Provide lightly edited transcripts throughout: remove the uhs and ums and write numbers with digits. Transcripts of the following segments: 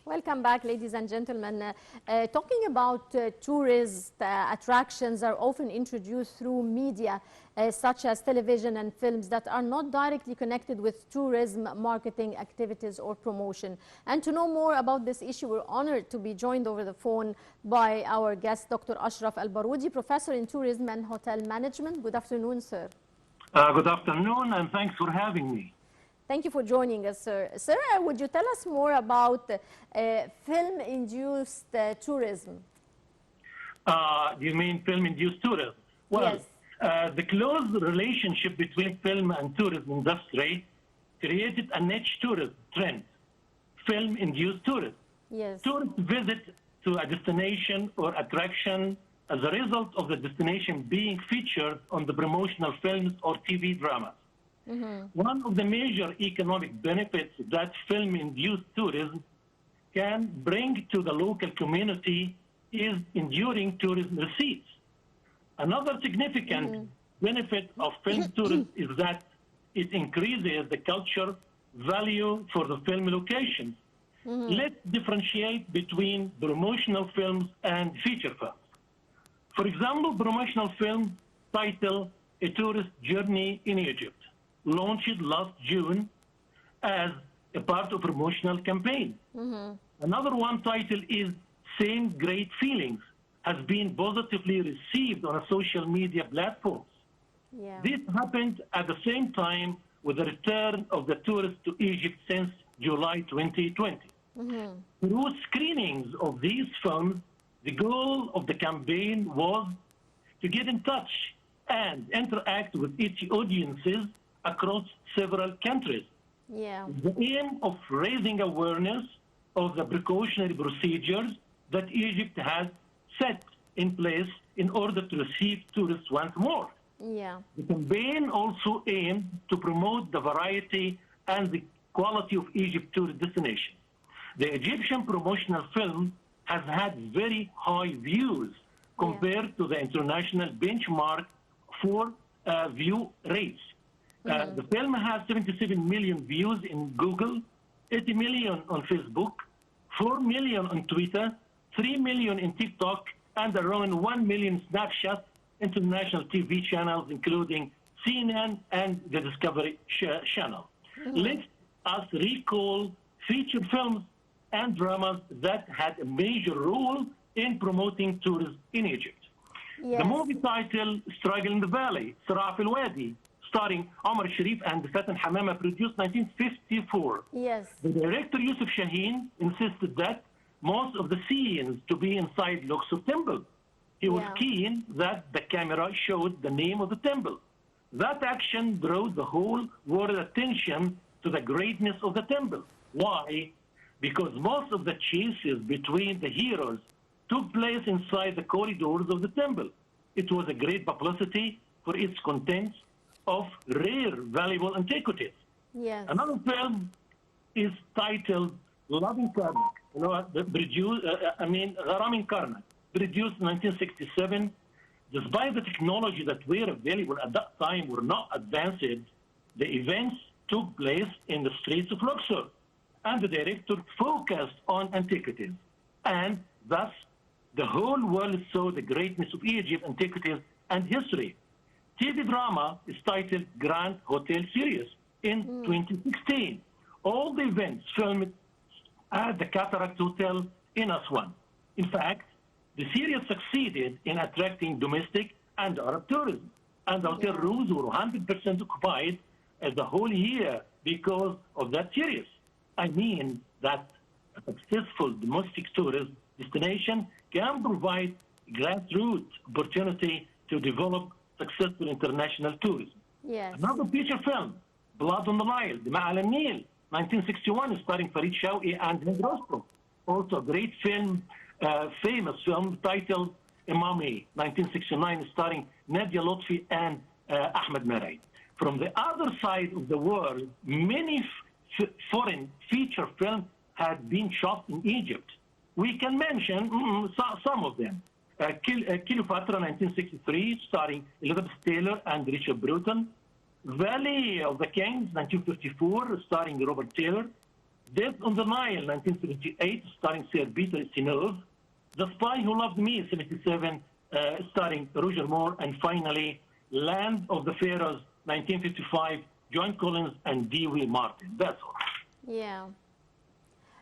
Welcome back, ladies and gentlemen. Talking about tourist attractions are often introduced through media such as television and films that are not directly connected with tourism, marketing activities or promotion. And to know more about this issue, we're honored to be joined over the phone by our guest, Dr. Ashraf Al-Baroudy, professor in tourism and hotel management. Good afternoon, sir. Good afternoon, and thanks for having me. Thank you for joining us, sir. Sir, would you tell us more about film-induced tourism? You mean film-induced tourism? Well, yes. The close relationship between film and tourism industry created a niche tourism trend, film-induced tourism. Yes. Tourists visit to a destination or attraction as a result of the destination being featured on the promotional films or TV dramas. Mm-hmm. One of the major economic benefits that film-induced tourism can bring to the local community is enduring tourism receipts. Another significant benefit of film tourism is that it increases the culture value for the film locations. Let's differentiate between promotional films and feature films. For example, promotional film titled A Tourist Journey in Egypt, launched last June as a part of a promotional campaign. Another one title is Same Great Feelings, has been positively received on a social media platforms. Yeah. This happened at the same time with the return of the tourists to Egypt since July 2020. Through screenings of these films, the goal of the campaign was to get in touch and interact with its audiences across several countries. Yeah. The aim of raising awareness of the precautionary procedures that Egypt has set in place in order to receive tourists once more. Yeah. The campaign also aimed to promote the variety and the quality of Egypt tourist destinations. The Egyptian promotional film has had very high views compared to the international benchmark for view rates. The film has 77 million views in Google, 80 million on Facebook, 4 million on Twitter, 3 million in TikTok, and around 1 million Snapchat international TV channels, including CNN and the Discovery Channel. Let us recall feature films and dramas that had a major role in promoting tourism in Egypt. Yes. The movie title Struggle in the Valley, Saraf al-Wadi, starring Omar Sharif and Fatin Hamama, produced 1954. Yes. The director Yusuf Shaheen insisted that most of the scenes to be inside Luxor Temple. He was keen that the camera showed the name of the temple. That action drew the whole world attention to the greatness of the temple. Why? Because most of the chases between the heroes took place inside the corridors of the temple. It was a great publicity for its contents of rare, valuable antiquities. Yes. Another film is titled Loving Karnak, Gharam in Karnak, produced in 1967. Despite the technology that were available at that time were not advanced, the events took place in the streets of Luxor, and the director focused on antiquities. And thus, the whole world saw the greatness of Egypt, antiquities, and history. TV drama is titled Grand Hotel Series in 2016. All the events filmed at the Cataract Hotel in Aswan. In fact, the series succeeded in attracting domestic and Arab tourism, and the hotel rooms were 100% occupied the whole year because of that series. I mean that a successful domestic tourist destination can provide grassroots opportunity to develop successful international tourism. Yes. Another feature film, Blood on the Nile, Dima al Nil, 1961, starring Farid Shawqi and Hind Rostam. Also a great film, famous film titled Imami, 1969, starring Nadia Lotfi and Ahmed Marai. From the other side of the world, many foreign feature films had been shot in Egypt. We can mention some of them. Cleopatra, 1963, starring Elizabeth Taylor and Richard Bruton. Valley of the Kings, 1954, starring Robert Taylor. Death on the Nile, 1978, starring Sir Peter Ustinov. The Spy Who Loved Me, 77, starring Roger Moore. And finally, Land of the Pharaohs, 1955, John Collins and Dee Wee Martin. That's all. Yeah.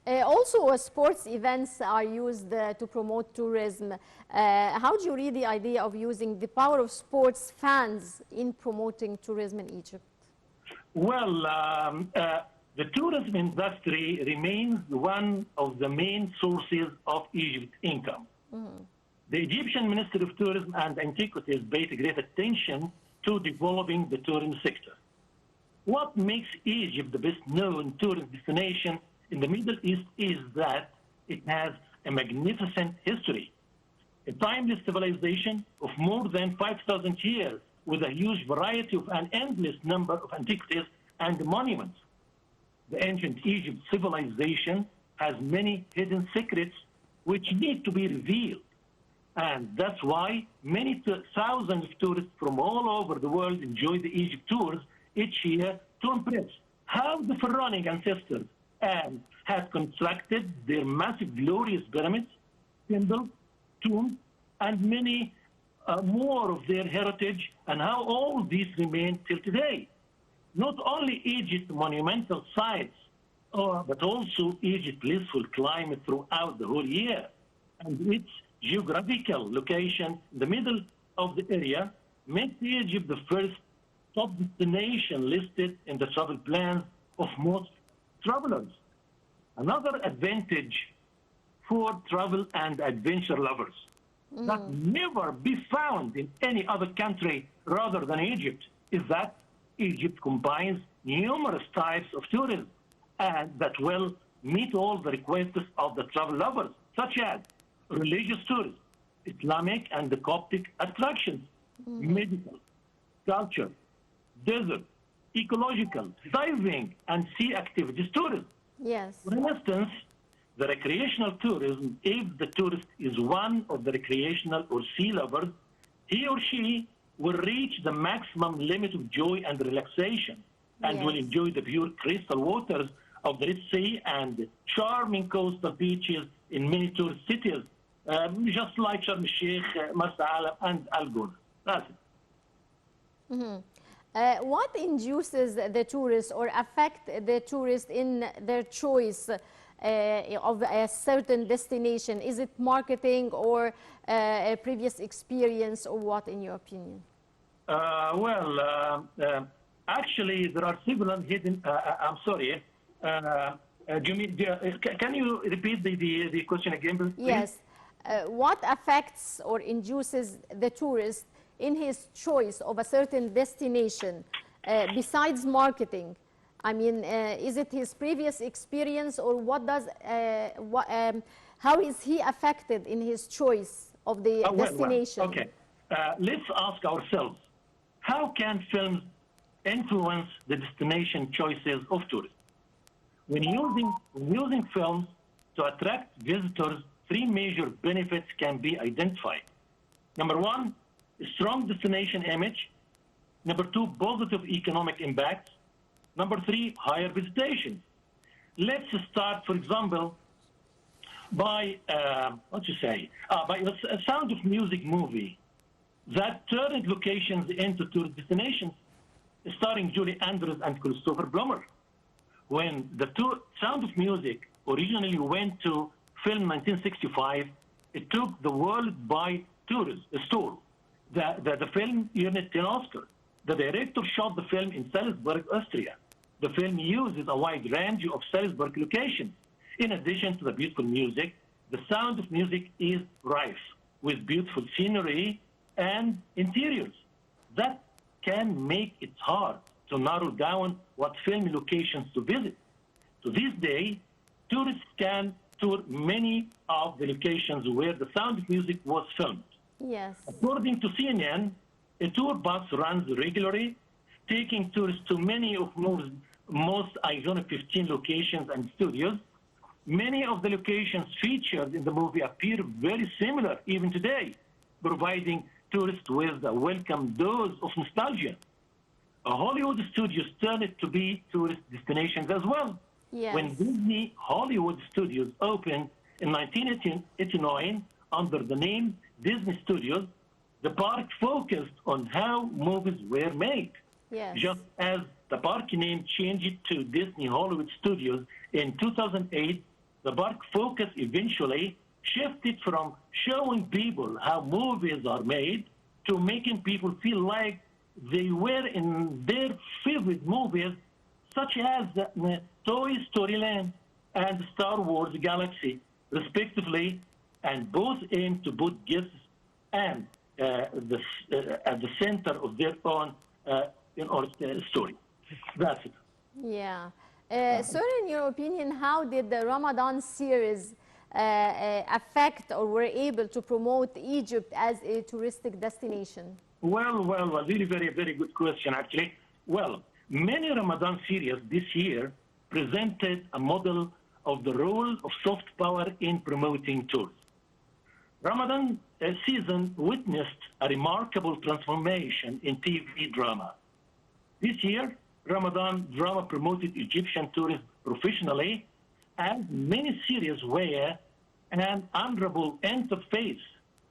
Also, sports events are used to promote tourism. How do you read the idea of using the power of sports fans in promoting tourism in Egypt? Well, the tourism industry remains one of the main sources of Egypt's income. The Egyptian Ministry of Tourism and Antiquities paid great attention to developing the tourism sector. What makes Egypt the best-known tourist destination in the Middle East is that it has a magnificent history, a timeless civilization of more than 5,000 years with a huge variety of an endless number of antiquities and monuments. The ancient Egypt civilization has many hidden secrets which need to be revealed. And that's why many thousands of tourists from all over the world enjoy the Egypt tours each year to impress how the pharaonic ancestors had constructed their massive, glorious pyramids, temples, tombs, and many more of their heritage, and how all these remain till today. Not only Egypt's monumental sites, but also Egypt's blissful climate throughout the whole year, and its geographical location in the middle of the area makes Egypt the first top destination listed in the travel plans of most travelers. Another advantage for travel and adventure lovers that never be found in any other country rather than Egypt is that Egypt combines numerous types of tourism and that will meet all the requests of the travel lovers, such as religious tourism, Islamic and the Coptic attractions, medical, culture, desert, ecological, diving, and sea activities tourism. Yes. For instance, the recreational tourism, if the tourist is one of the recreational or sea lovers, he or she will reach the maximum limit of joy and relaxation and will enjoy the pure crystal waters of the Red Sea and charming coastal beaches in many tourist cities, just like Sharm el-Sheikh, Marsa Alam, and Al Ghul. That's it. What induces the tourist or affect the tourist in their choice of a certain destination? Is it marketing or a previous experience, or what, in your opinion? Actually, there are several hidden. I'm sorry. Can you repeat the question again, please? Yes. What affects or induces the tourist in his choice of a certain destination besides marketing? I mean, is it his previous experience, or what does, how is he affected in his choice of the destination? Okay, let's ask ourselves, how can films influence the destination choices of tourists? When using films to attract visitors, three major benefits can be identified. Number one, a strong destination image. Number two, positive economic impacts. Number three, higher visitation. Let's start, for example, by by a Sound of Music movie that turned locations into tourist destinations, starring Julie Andrews and Christopher Plummer. When the Sound of Music originally went to film 1965, it took the world by storm. The film earned 10 Oscars. The director shot the film in Salzburg, Austria. The film uses a wide range of Salzburg locations. In addition to the beautiful music, the Sound of Music is rife with beautiful scenery and interiors. That can make it hard to narrow down what film locations to visit. To this day, tourists can tour many of the locations where the Sound of Music was filmed. Yes. According to CNN, a tour bus runs regularly, taking tourists to many of most iconic 15 locations and studios. Many of the locations featured in the movie appear very similar even today, providing tourists with a welcome dose of nostalgia. Hollywood studios turn it to be tourist destinations as well. When Yes. Disney Hollywood Studios opened in 1989 under the name Disney Studios, the park focused on how movies were made. Yes. Just as the park name changed to Disney Hollywood Studios in 2008, the park focus eventually shifted from showing people how movies are made to making people feel like they were in their favorite movies, such as Toy Story Land and Star Wars Galaxy, respectively, and both aim to put guests and at the center of their own story. That's it. Yeah. Sir, in your opinion, how did the Ramadan series affect or were able to promote Egypt as a touristic destination? Well, really very good question, actually. Well, many Ramadan series this year presented a model of the role of soft power in promoting tourism. Ramadan season witnessed a remarkable transformation in TV drama. This year, Ramadan drama promoted Egyptian tourism professionally, and many series were an honorable interface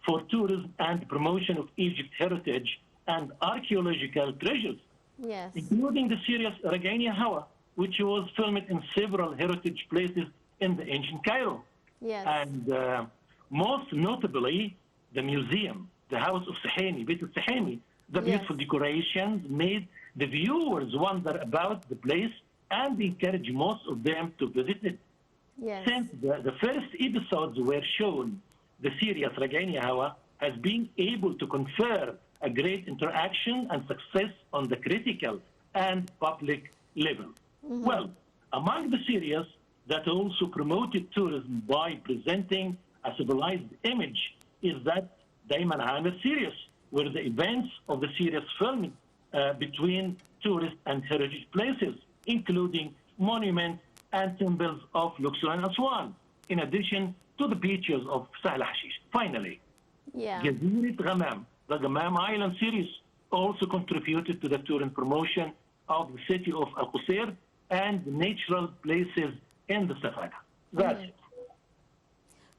for tourism and promotion of Egypt's heritage and archaeological treasures, Yes. including the series Ragania Hawa, which was filmed in several heritage places in the ancient Cairo. Yes. And most notably, the museum, the House of Sahani, Beit al-Sahani, the beautiful decorations made the viewers wonder about the place and encourage most of them to visit it. Yes. Since the first episodes were shown, the series Ragania Hawa has been able to confer a great interaction and success on the critical and public level. Well, among the series that also promoted tourism by presenting a civilized image is that Dayman Amir series, where the events of the series filmed between tourist and heritage places, including monuments and temples of Luxor and Aswan, in addition to the beaches of Sahl Hashish. Finally, Jazirat Ghamam, the Ghamam Island series, also contributed to the tourism promotion of the city of Al Qusair and natural places in the Safada. That's it.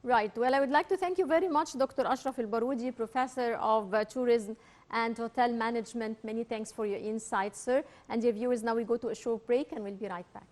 Right. Well, I would like to thank you very much, Dr. Ashraf Al-Baroudi, Professor of Tourism and Hotel Management. Many thanks for your insights, sir. And dear viewers, now we go to a short break and we'll be right back.